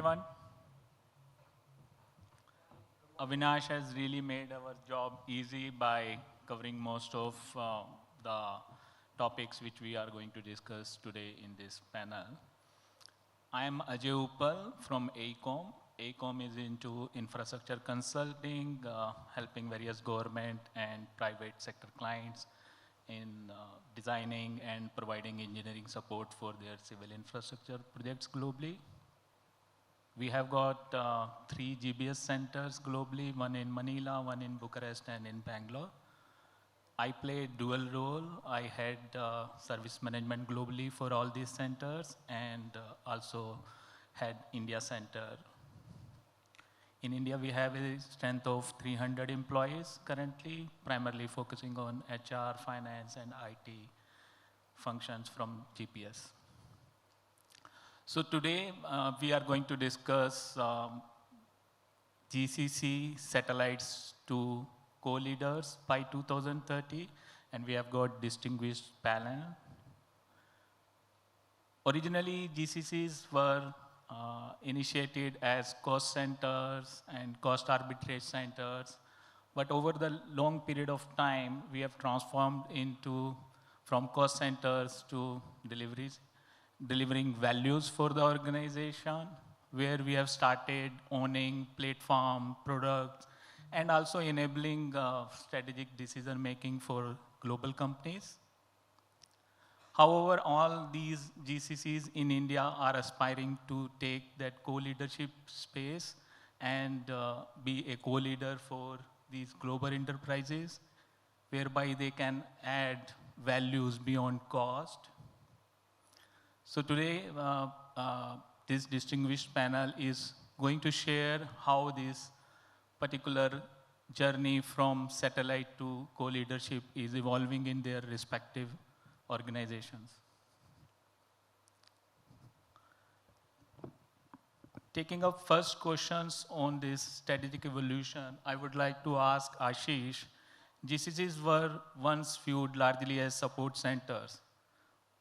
everyone. Avinash has really made our job easy by covering most of the topics which we are going to discuss today in this panel. I am Ajay Uppal from AECOM. AECOM is into infrastructure consulting, helping various government and private sector clients in designing and providing engineering support for their civil infrastructure projects globally. We have got 3 GBS centers globally, one in Manila, one in Bucharest, and in Bangalore. I played dual role. I had service management globally for all these centers and also had India center. In India, we have a strength of 300 employees currently, primarily focusing on HR, finance, and IT functions from GPS. So today, we are going to discuss GCC satellites to co-leaders by 2030, and we have got distinguished panel. Originally, GCCs were initiated as cost centers and cost arbitrage centers, but over the long period of time, we have transformed from cost centers to delivering values for the organization, where we have started owning platform, products, and also enabling strategic decision-making for global companies. However, all these GCCs in India are aspiring to take that co-leadership space and be a co-leader for these global enterprises, whereby they can add values beyond cost. So today, this distinguished panel is going to share how this particular journey from satellite to co-leadership is evolving in their respective organizations. Taking up first questions on this strategic evolution, I would like to ask Ashish, GCCs were once viewed largely as support centers.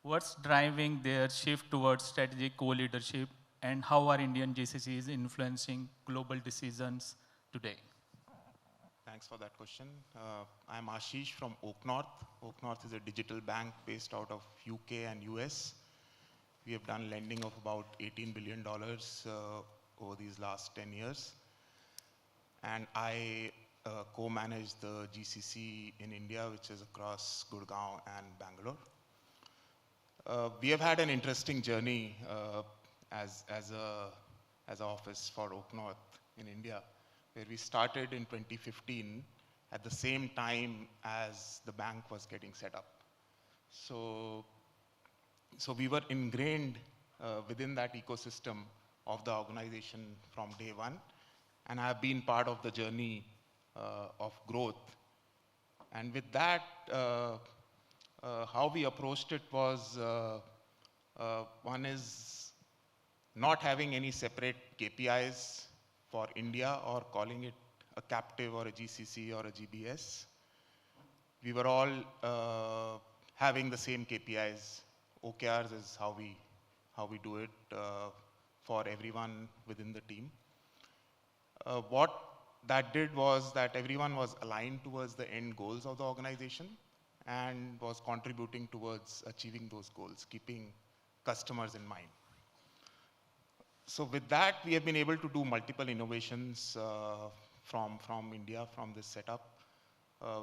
What's driving their shift towards strategic co-leadership, and how are Indian GCCs influencing global decisions today? Thanks for that question. I'm Ashish from Oak North. Oak North is a digital bank based out of UK and US. We have done lending of about $18 billion over these last 10 years. And I co-manage the GCC in India, which is across Gurgaon and Bangalore. We have had an interesting journey as an office for Oak North in India, where we started in 2015 at the same time as the bank was getting set up. So we were ingrained within that ecosystem of the organization from day one, and I have been part of the journey of growth. And with that, how we approached it was, one is not having any separate KPIs for India or calling it a captive or a GCC or a GBS. We were all having the same KPIs. OKRs is how we do it for everyone within the team. What that did was that everyone was aligned towards the end goals of the organization and was contributing towards achieving those goals, keeping customers in mind. So with that, we have been able to do multiple innovations from India, from this setup.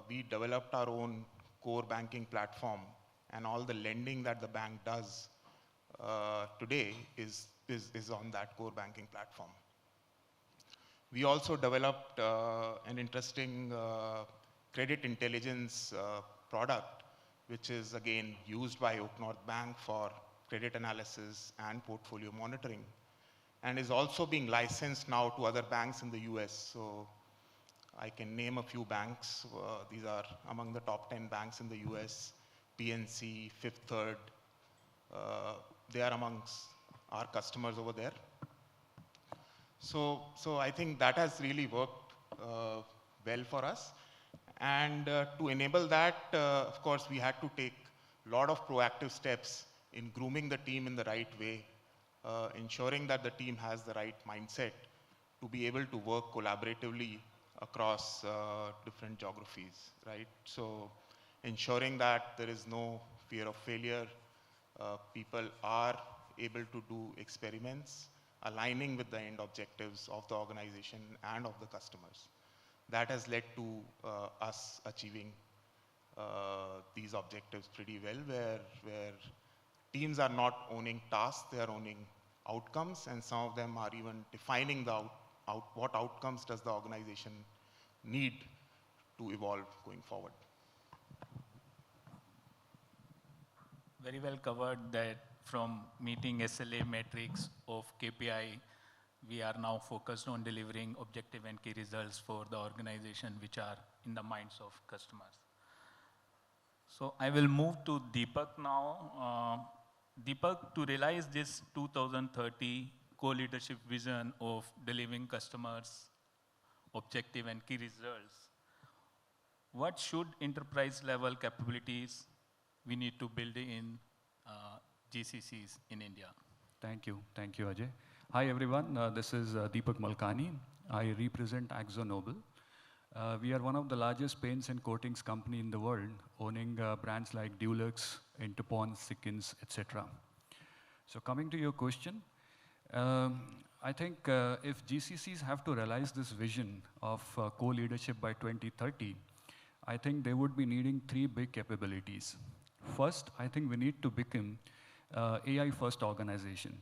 We developed our own core banking platform, and all the lending that the bank does today is on that core banking platform. We also developed an interesting credit intelligence product, which is again used by Oak North Bank for credit analysis and portfolio monitoring, and is also being licensed now to other banks in the US. So I can name a few banks. These are among the top 10 banks in the US, PNC, Fifth Third. They are amongst our customers over there. So I think that has really worked well for us. And to enable that, of course, we had to take a lot of proactive steps in grooming the team in the right way, ensuring that the team has the right mindset to be able to work collaboratively across different geographies, right? So ensuring that there is no fear of failure, people are able to do experiments, aligning with the end objectives of the organization and of the customers. That has led to us achieving these objectives pretty well, where teams are not owning tasks, they are owning outcomes, and some of them are even defining what outcomes does the organization need to evolve going forward. Very well covered that from meeting SLA metrics of KPI, we are now focused on delivering objective and key results for the organization which are in the minds of customers. So I will move to Deepak now. Deepak, to realize this 2030 co-leadership vision of delivering customers objective and key results, what should enterprise level capabilities we need to build in GCCs in India? Thank you, Ajay. Hi everyone, this is Deepak Malkani. I represent AkzoNobel. We are one of the largest paints and coatings company in the world, owning brands like Dulux, Interpon, Sikkens, etc. So coming to your question, I think if GCCs have to realize this vision of co-leadership by 2030, I think they would be needing 3 big capabilities. First, I think we need to become AI-first organization.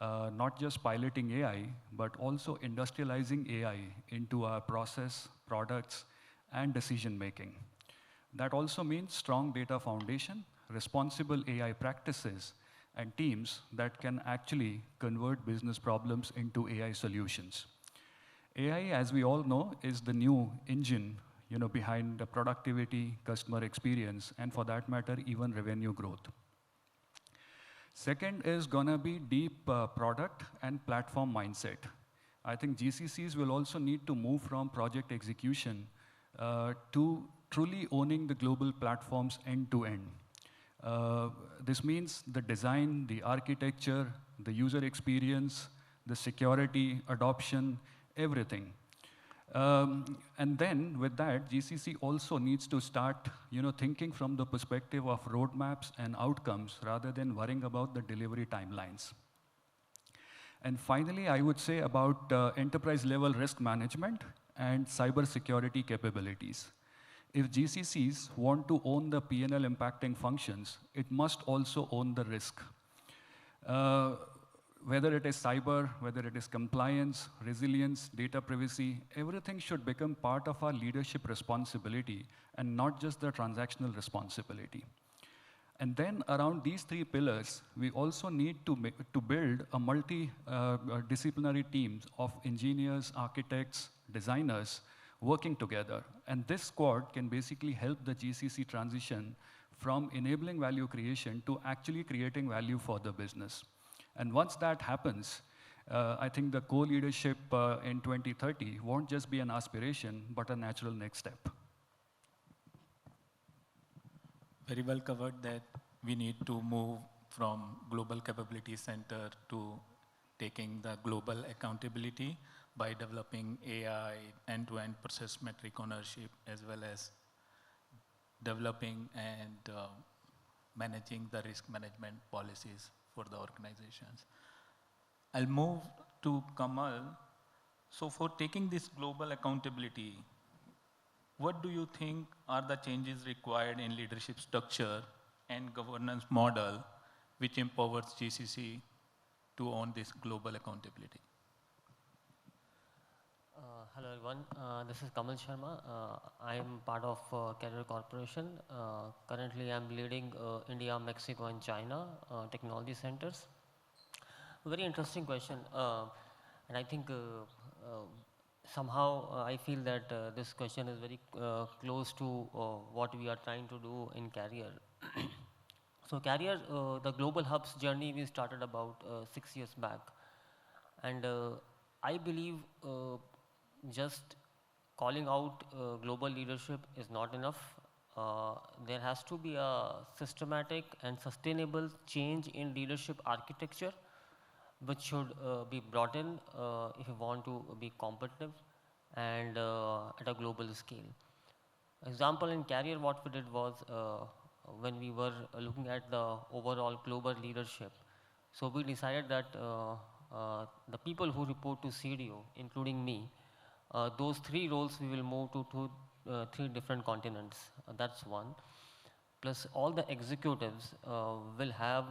Not just piloting AI, but also industrializing AI into our process, products, and decision making. That also means strong data foundation, responsible AI practices, and teams that can actually convert business problems into AI solutions. AI, as we all know, is the new engine behind the productivity, customer experience, and for that matter, even revenue growth. Second is gonna be deep product and platform mindset. I think GCCs will also need to move from project execution to truly owning the global platforms end to end. This means the design, the architecture, the user experience, the security, adoption, everything. And then with that, GCC also needs to start thinking from the perspective of roadmaps and outcomes rather than worrying about the delivery timelines. And finally, I would say about enterprise level risk management and cyber security capabilities. If GCCs want to own the P&L impacting functions, it must also own the risk. Whether it is cyber, whether it is compliance, resilience, data privacy, everything should become part of our leadership responsibility and not just the transactional responsibility. And then around these 3 pillars, we also need to build a multi-disciplinary teams of engineers, architects, designers working together. And this squad can basically help the GCC transition from enabling value creation to actually creating value for the business. And once that happens, I think the co-leadership in 2030 won't just be an aspiration, but a natural next step. Very well covered that we need to move from global capability center to taking the global accountability by developing AI end-to-end process metric ownership, as well as developing and managing the risk management policies for the organizations. I'll move to Kamal. So for taking this global accountability, what do you think are the changes required in leadership structure and governance model which empowers GCC to own this global accountability? Hello everyone, this is Kamal Sharma. I am part of Career Corporation. Currently I am leading India, Mexico and China technology centers. Very interesting question, and I think somehow I feel that this question is very close to what we are trying to do in Career. So Career, the global hubs journey we started about 6 years back, and I believe just calling out global leadership is not enough. There has to be a systematic and sustainable change in leadership architecture which should be brought in if you want to be competitive and at a global scale. Example in career, what we did was when we were looking at the overall global leadership. So we decided that the people who report to CDO, including me, those three roles we will move to three different continents. That's one. Plus all the executives will have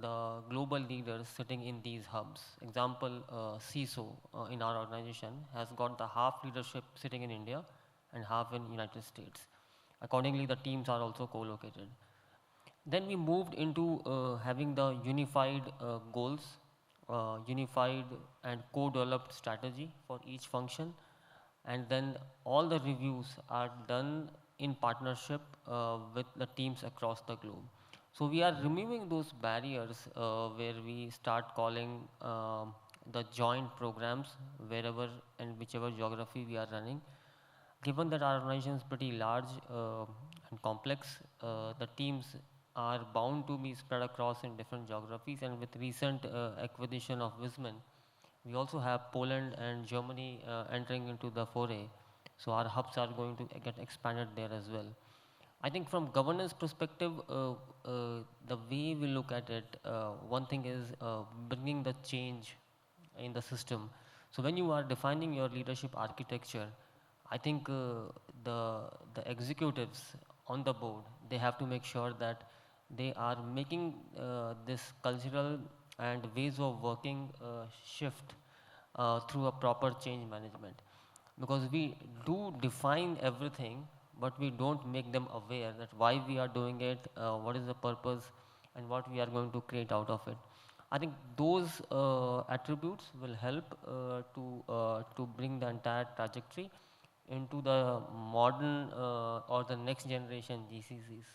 the global leaders sitting in these hubs. Example, CISO in our organization has got the half leadership sitting in India and half in United States. Accordingly, the teams are also co-located. Then we moved into having the unified goals, unified and co-developed strategy for each function, and then all the reviews are done in partnership with the teams across the globe. So we are removing those barriers where we start calling the joint programs wherever and whichever geography we are running. Given that our organization is pretty large and complex, the teams are bound to be spread across in different geographies, and with recent acquisition of Wisman, we also have Poland and Germany entering into the foray. So our hubs are going to get expanded there as well. I think from governance perspective, the way we look at it, one thing is bringing the change in the system. So when you are defining your leadership architecture, I think the executives on the board, they have to make sure that they are making this cultural and ways of working shift through a proper change management. Because we do define everything, but we don't make them aware that why we are doing it, what is the purpose, and what we are going to create out of it. I think those attributes will help to bring the entire trajectory into the modern or the next generation GCCs.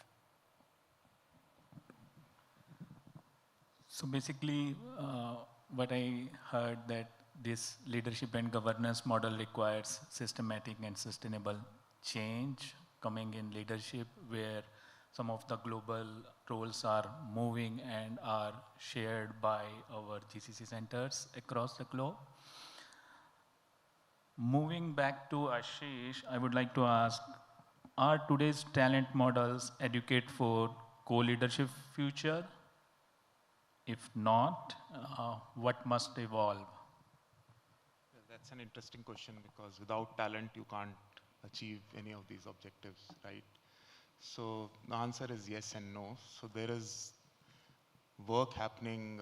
So basically, what I heard that this leadership and governance model requires systematic and sustainable change coming in leadership, where some of the global roles are moving and are shared by our GCC centers across the globe. Moving back to Ashish, I would like to ask, are today's talent models educate for co-leadership future? If not, what must evolve? Well, that's an interesting question, because without talent, you can't achieve any of these objectives, right? So the answer is yes and no. So there is work happening,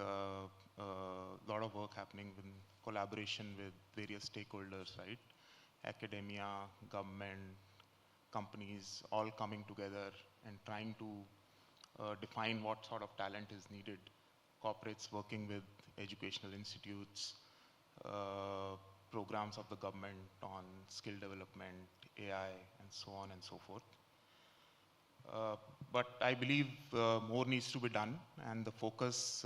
lot of work happening in collaboration with various stakeholders, right? Academia, government, companies, all coming together and trying to define what sort of talent is needed. Corporates working with educational institutes, programs of the government on skill development, AI, and so on and so forth. But I believe more needs to be done, and the focus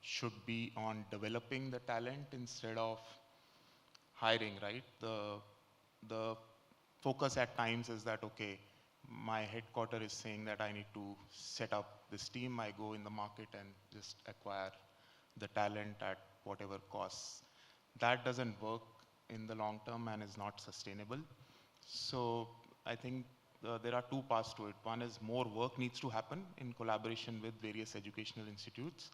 should be on developing the talent instead of hiring, right? The focus at times is that, okay, my headquarter is saying that I need to set up this team. I go in the market and just acquire the talent at whatever costs. That doesn't work in the long term and is not sustainable. So I think there are two parts to it. One is more work needs to happen in collaboration with various educational institutes,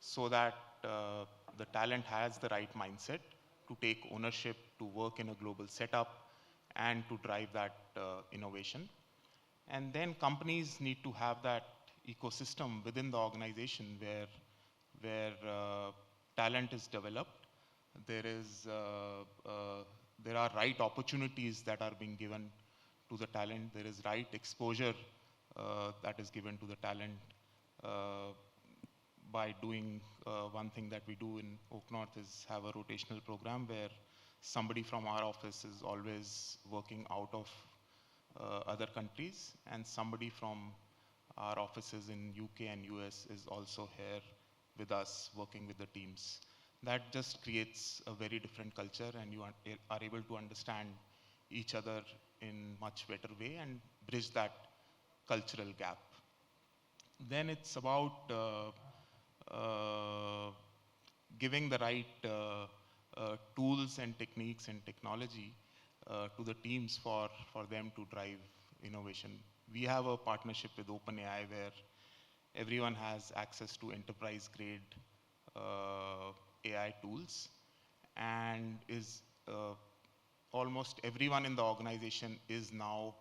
so that the talent has the right mindset to take ownership, to work in a global setup, and to drive that innovation. And then companies need to have that ecosystem within the organization where talent is developed. There are right opportunities that are being given to the talent. There is right exposure that is given to the talent by doing one thing that we do in Oak North is have a rotational program where somebody from our office is always working out of other countries, and somebody from our offices in UK and US is also here with us working with the teams. That just creates a very different culture, and you are able to understand each other in much better way and bridge that cultural gap. Then it's about giving the right tools and techniques and technology to the teams for them to drive innovation. We have a partnership with OpenAI where everyone has access to enterprise grade AI tools, and is almost everyone in the organization is now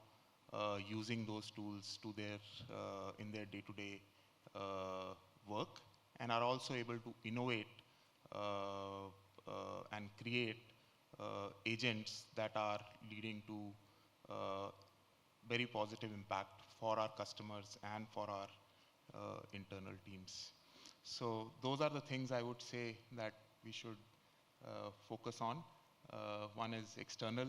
using those tools to their in their day-to-day work, and are also able to innovate and create agents that are leading to very positive impact for our customers and for our internal teams. So those are the things I would say that we should focus on. One is external,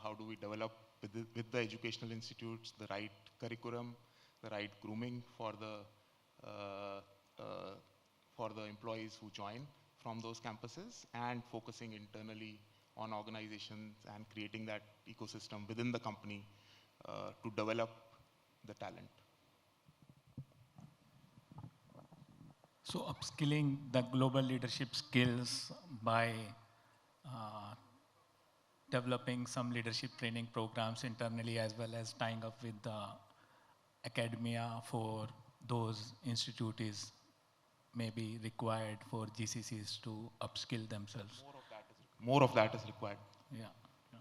how do we develop with the educational institutes the right curriculum, the right grooming for the employees who join from those campuses, and focusing internally on organizations and creating that ecosystem within the company to develop the talent. So upskilling the global leadership skills by developing some leadership training programs internally, as well as tying up with the academia for those institutes is maybe required for GCCs to upskill themselves. More of that is required. Yeah. Yeah.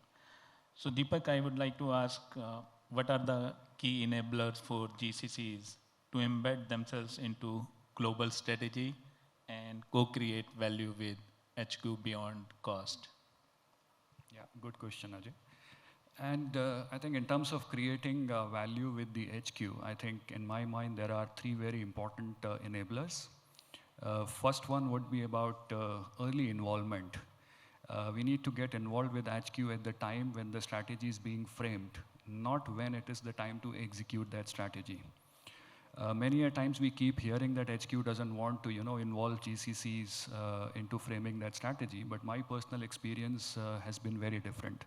So Deepak, I would like to ask, what are the key enablers for GCCs to embed themselves into global strategy and co-create value with HQ beyond cost? Yeah, good question, Ajay. And I think in terms of creating value with the HQ, I think in my mind there are three very important enablers. First one would be about early involvement. We need to get involved with HQ at the time when the strategy is being framed, not when it is the time to execute that strategy. Many a times we keep hearing that HQ doesn't want to, involve GCCs into framing that strategy, but my personal experience has been very different.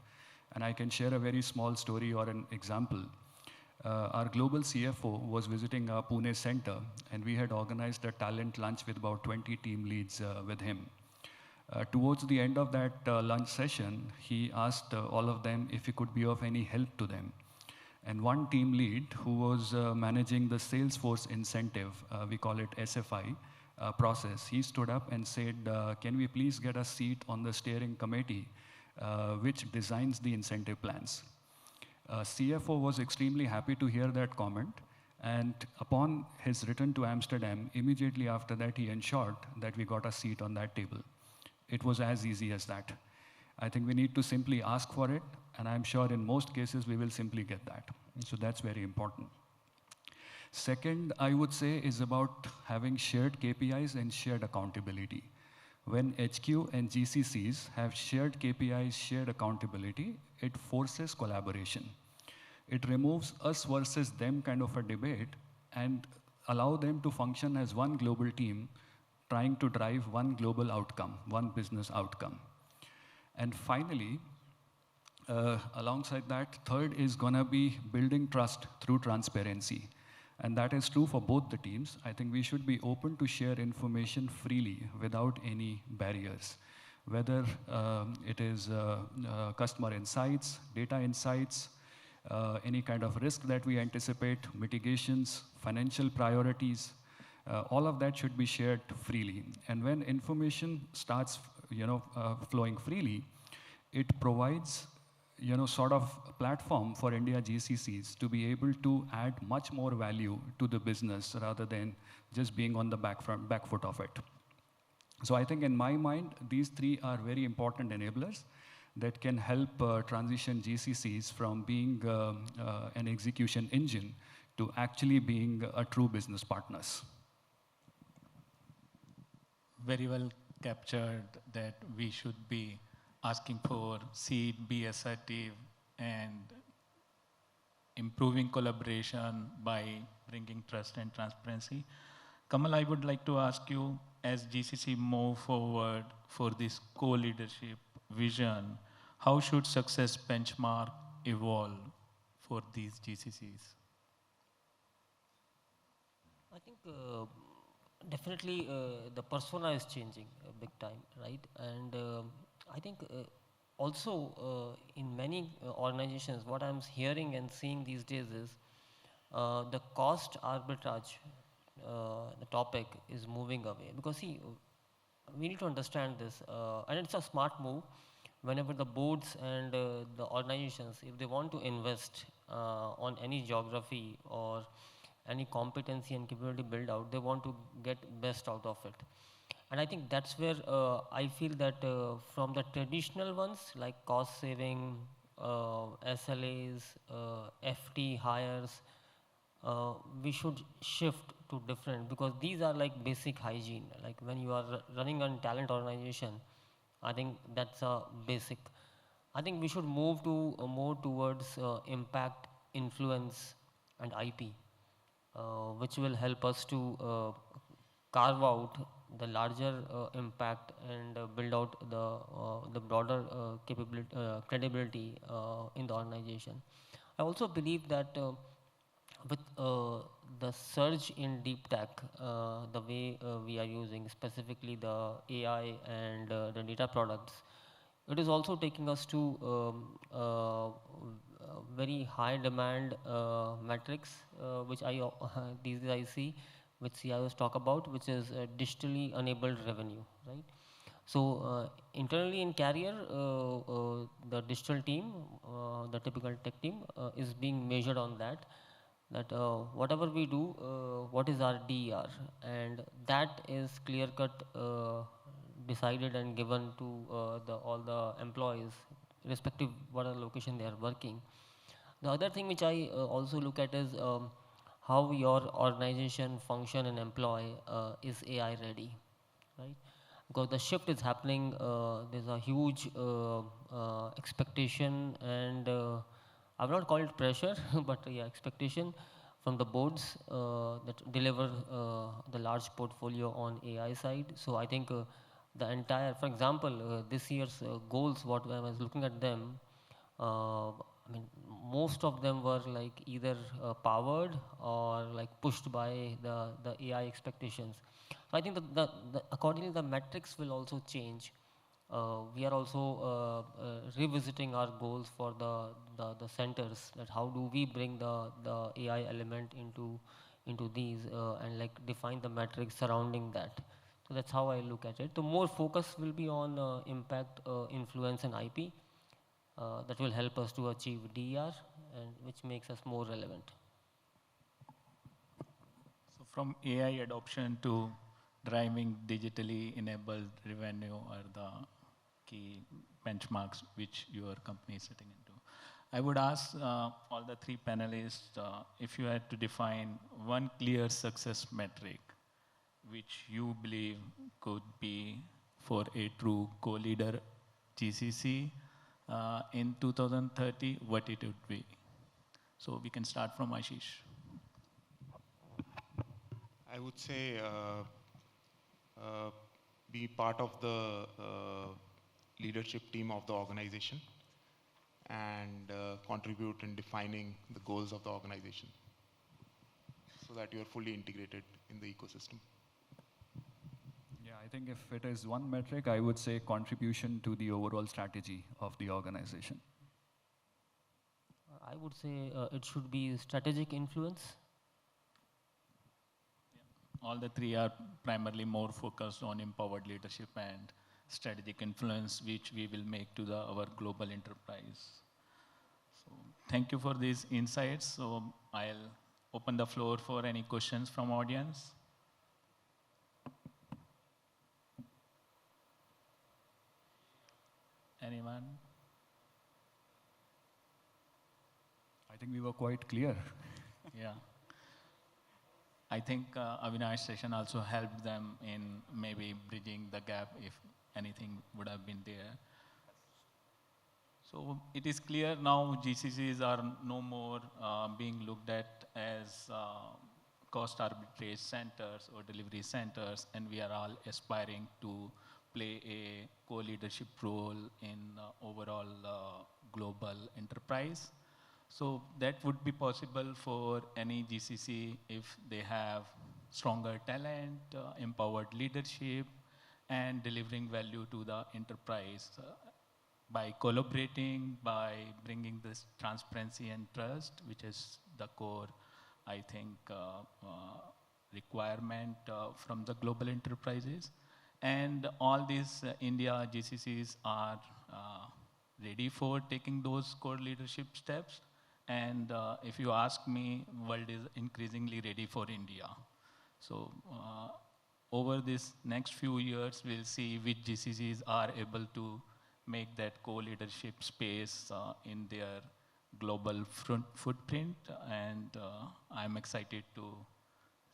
And I can share a very small story or an example. Our global CFO was visiting our Pune center, and we had organized a talent lunch with about 20 team leads with him. Towards the end of that lunch session, he asked all of them if he could be of any help to them. And one team lead who was managing the Salesforce incentive, we call it SFI, process, he stood up and said, can we please get a seat on the steering committee which designs the incentive plans? CFO was extremely happy to hear that comment, and upon his return to Amsterdam, immediately after that he ensured that we got a seat on that table. It was as easy as that. I think we need to simply ask for it, and I'm sure in most cases we will simply get that. So that's very important. Second, I would say, is about having shared KPIs and shared accountability. When HQ and GCCs have shared KPIs, shared accountability, it forces collaboration. It removes us versus them kind of a debate and allow them to function as one global team trying to drive one global outcome, one business outcome. And finally, alongside that, third is gonna be building trust through transparency. And that is true for both the teams. I think we should be open to share information freely without any barriers. Whether it is customer insights, data insights, any kind of risk that we anticipate, mitigations, financial priorities, all of that should be shared freely. And when information starts flowing freely, it provides sort of a platform for India GCCs to be able to add much more value to the business rather than just being on the back foot of it. So I think in my mind, these three are very important enablers that can help transition GCCs from being an execution engine to actually being a true business partners. Very well captured that we should be asking for seed, be assertive, and improving collaboration by bringing trust and transparency. Kamal, I would like to ask you, as GCC move forward for this co-leadership vision, how should success benchmark evolve for these GCCs? I think Definitely, the persona is changing big time, right? And I think also in many organizations, what I'm hearing and seeing these days is the cost arbitrage, the topic is moving away. Because see, we need to understand this, and it's a smart move. Whenever the boards and the organizations, if they want to invest on any geography or any competency and capability build out, they want to get best out of it. And I think that's where I feel that from the traditional ones like cost saving, SLAs, FT hires, we should shift to different, because these are like basic hygiene. Like when you are running a talent organization, I think that's a basic. I think we should move to more towards impact, influence, and IP, which will help us to carve out the larger impact and build out the broader capability, credibility in the organization. I also believe that with the surge in deep tech, the way we are using specifically the AI and the data products, it is also taking us to very high demand metrics, which these days I see, which CIOs talk about, which is digitally enabled revenue, right? So internally in Carrier, the digital team, the typical tech team, is being measured on that. That whatever we do, what is our DER, and that is clear cut decided and given to all the employees, respective what location they are working. The other thing which I also look at is how your organization function and employ is AI ready, right? Because the shift is happening, there's a huge expectation and I will not call it pressure, but yeah, expectation from the boards that deliver the large portfolio on AI side. So I think the entire, for example, this year's goals, what I was looking at them, I mean, most of them were like either powered or like pushed by the AI expectations. So I think accordingly the metrics will also change. We are also revisiting our goals for the centers, that how do we bring the AI element into these and like define the metrics surrounding that. So that's how I look at it. The more focus will be on impact, influence and IP, that will help us to achieve DER, and which makes us more relevant. So from AI adoption to driving digitally enabled revenue are the key benchmarks which your company is setting into. I would ask all the three panelists if you had to define one clear success metric which you believe could be for a true co-leader GCC in 2030, what it would be. So we can start from Ashish. I would say be part of the leadership team of the organization and contribute in defining the goals of the organization so that you are fully integrated in the ecosystem. Yeah, I think if it is one metric, I would say contribution to the overall strategy of the organization. I would say it should be strategic influence. All the three are primarily more focused on empowered leadership and strategic influence, which we will make to our global enterprise. So thank you for these insights. So I'll open the floor for any questions from audience. Anyone? I think we were quite clear. Yeah. I think Avinash's session also helped them in maybe bridging the gap if anything would have been there. So it is clear now GCCs are no more being looked at as cost arbitrage centers or delivery centers, and we are all aspiring to play a co-leadership role in overall global enterprise. So that would be possible for any GCC if they have stronger talent, empowered leadership, and delivering value to the enterprise by collaborating, by bringing this transparency and trust, which is the core, I think, requirement from the global enterprises. And all these India GCCs are ready for taking those core leadership steps. And if you ask me, world is increasingly ready for India. So over this next few years, we'll see which GCCs are able to make that co-leadership space in their global footprint. And I'm excited to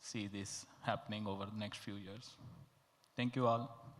see this happening over the next few years. Thank you all.